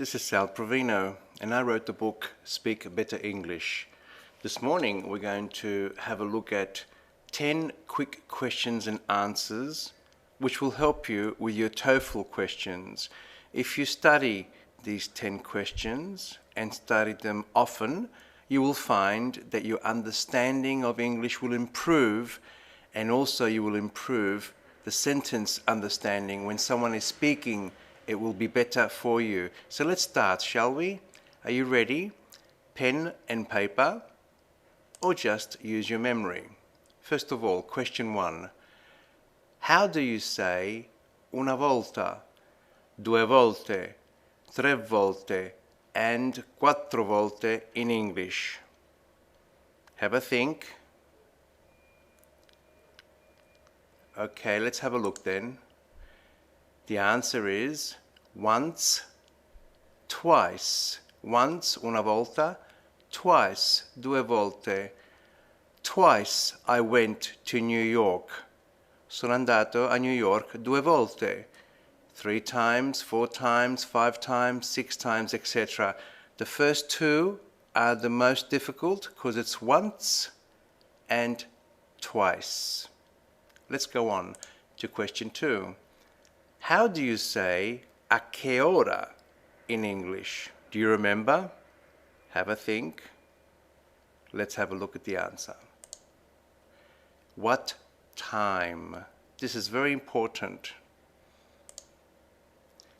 This is Salprovino, and I wrote the book Speak Better English. This morning we're going to have a look at 10 quick questions and answers which will help you with your TOEFL questions. If you study these 10 questions and study them often, you will find that your understanding of English will improve, and also you will improve the sentence understanding. When someone is speaking, it will be better for you. So let's start, shall we? Are you ready? Pen and paper, or just use your memory? First of all, question 1. How do you say una volta, due volte, tre volte, and quattro volte in English? Have a think. Okay, let's have a look then. The answer is once, twice. Once, una volta. Twice, due volte. Twice I went to New York. Sono andato a New York 2 volte. 3 times, 4 times, 5 times, 6 times, etc. The first 2 are the most difficult because it's once and twice. Let's go on to question 2. How do you say a che ora in English? Do you remember? Have a think. Let's have a look at the answer. What time? This is very important.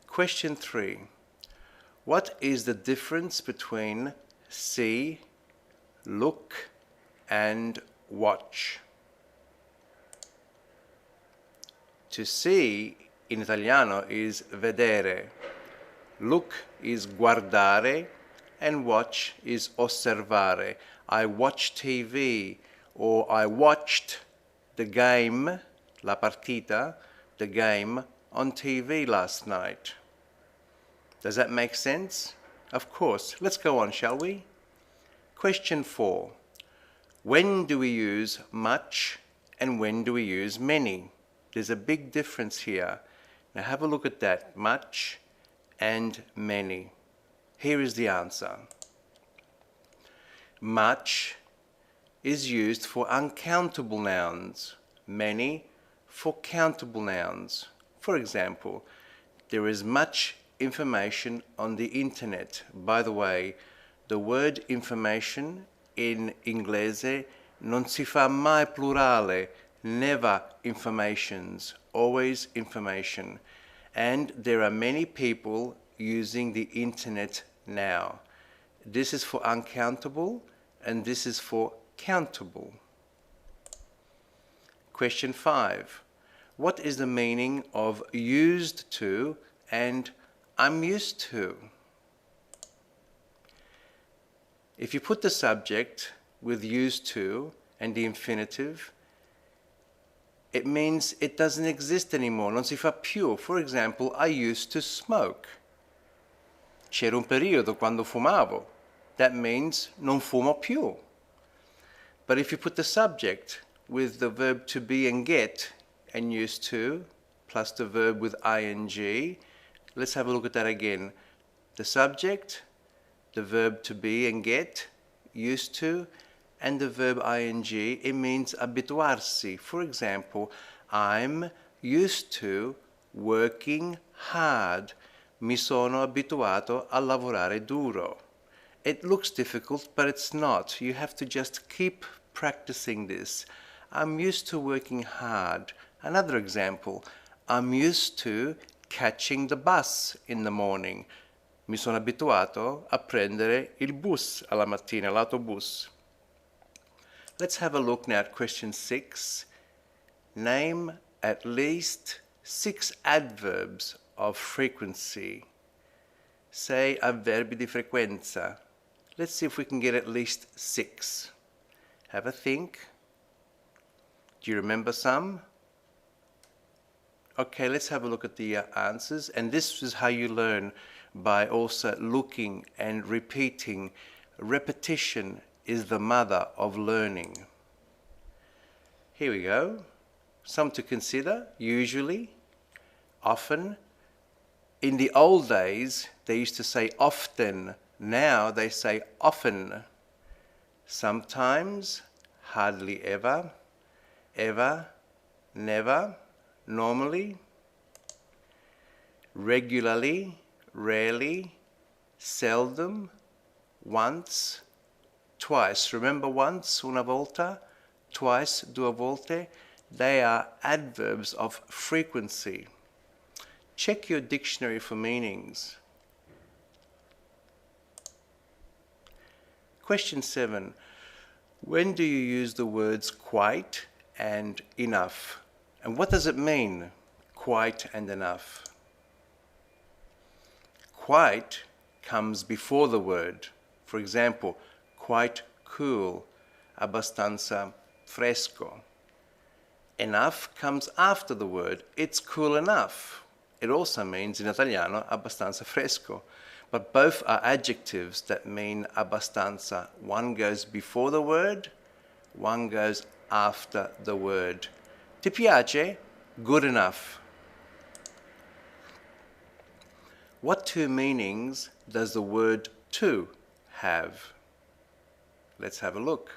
Question 3. What is the difference between see, look, and watch? To see in Italiano is vedere, look is guardare, and watch is osservare. I watch TV, or I watched the game, la partita, the game on TV last night. Does that make sense? Of course. Let's go on, shall we? Question 4. When do we use much and when do we use many? There's a big difference here. Now have a look at that, much and many. Here is the answer. Much is used for uncountable nouns, many for countable nouns. For example, there is much information on the internet. By the way, the word information in inglese non si fa mai plurale. Never informations, always information. And there are many people using the internet now. This is for uncountable and this is for countable. Question 5. What is the meaning of used to and I'm used to? If you put the subject with used to and the infinitive, it means it doesn't exist anymore, non si fa più. For example, I used to smoke. C'era un periodo quando fumavo. That means non fumo più. But if you put the subject with the verb to be and get and used to, plus the verb with ing, let's have a look at that again. The subject, the verb to be and get, used to, and the verb ing, it means abituarsi. For example, I'm used to working hard. Mi sono abituato a lavorare duro. It looks difficult, but it's not. You have to just keep practicing this. I'm used to working hard. Another example, I'm used to catching the bus in the morning. Mi sono abituato a prendere il bus alla mattina, l'autobus. Let's have a look now at question 6. Name at least 6 adverbs of frequency. Say avverbi di frequenza. Let's see if we can get at least 6. Have a think. Do you remember some? Okay, let's have a look at the answers. And this is how you learn, by also looking and repeating. Repetition is the mother of learning. Here we go. Some to consider: usually, often, In the old days, they used to say often. Now they say often. Sometimes, hardly ever, ever, never, normally, regularly, rarely, seldom, once, twice. Remember once, una volta, twice, due volte? They are adverbs of frequency. Check your dictionary for meanings. Question 7. When do you use the words quite and enough? And what does it mean, quite and enough? Quite comes before the word. For example, quite cool, abbastanza fresco. Enough comes after the word. It's cool enough. It also means in Italiano abbastanza fresco. But both are adjectives that mean abbastanza. One goes before the word, one goes after the word. Ti piace? Good enough. What two meanings does the word to have? Let's have a look.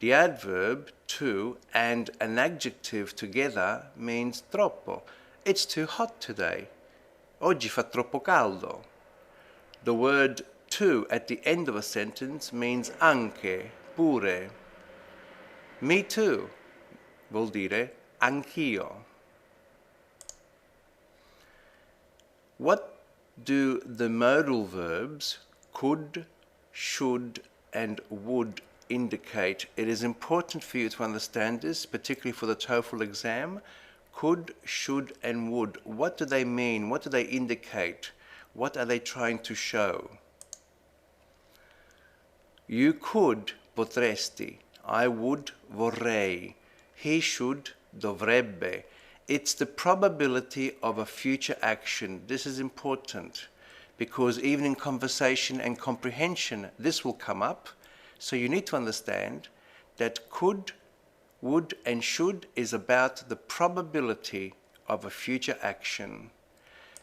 The adverb to and an adjective together means troppo. It's too hot today. Oggi fa troppo caldo. The word to at the end of a sentence means anche, pure. Me too vuol dire anch'io. What do the modal verbs could, should, and would indicate? It is important for you to understand this, particularly for the TOEFL exam. Could, should, and would. What do they mean? What do they indicate? What are they trying to show? You could, potresti. I would, vorrei. He should, dovrebbe. It's the probability of a future action. This is important because even in conversation and comprehension, this will come up. So you need to understand that could, would, and should is about the probability of a future action.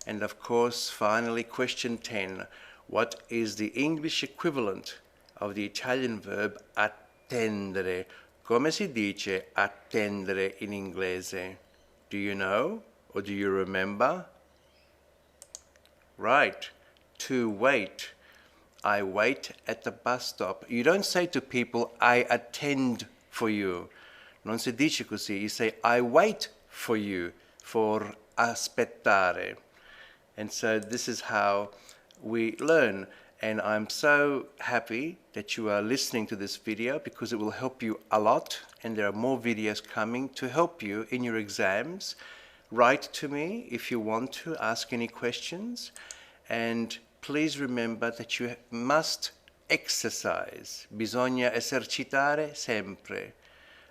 And of course, finally, question 10. What is the English equivalent of the Italian verb attendere? Come si dice attendere in inglese? Do you know or do you remember? Right, to wait. I wait at the bus stop. You don't say to people, I attend for you. Non si dice così. You say, I wait for you, for aspettare. And so this is how we learn. And I'm so happy that you are listening to this video because it will help you a lot. And there are more videos coming to help you in your exams. Write to me if you want to ask any questions. And please remember that you must exercise. Bisogna esercitare sempre,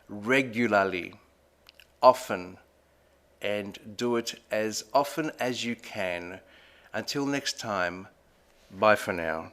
regularly, often, and do it as often as you can. Until next time, bye for now.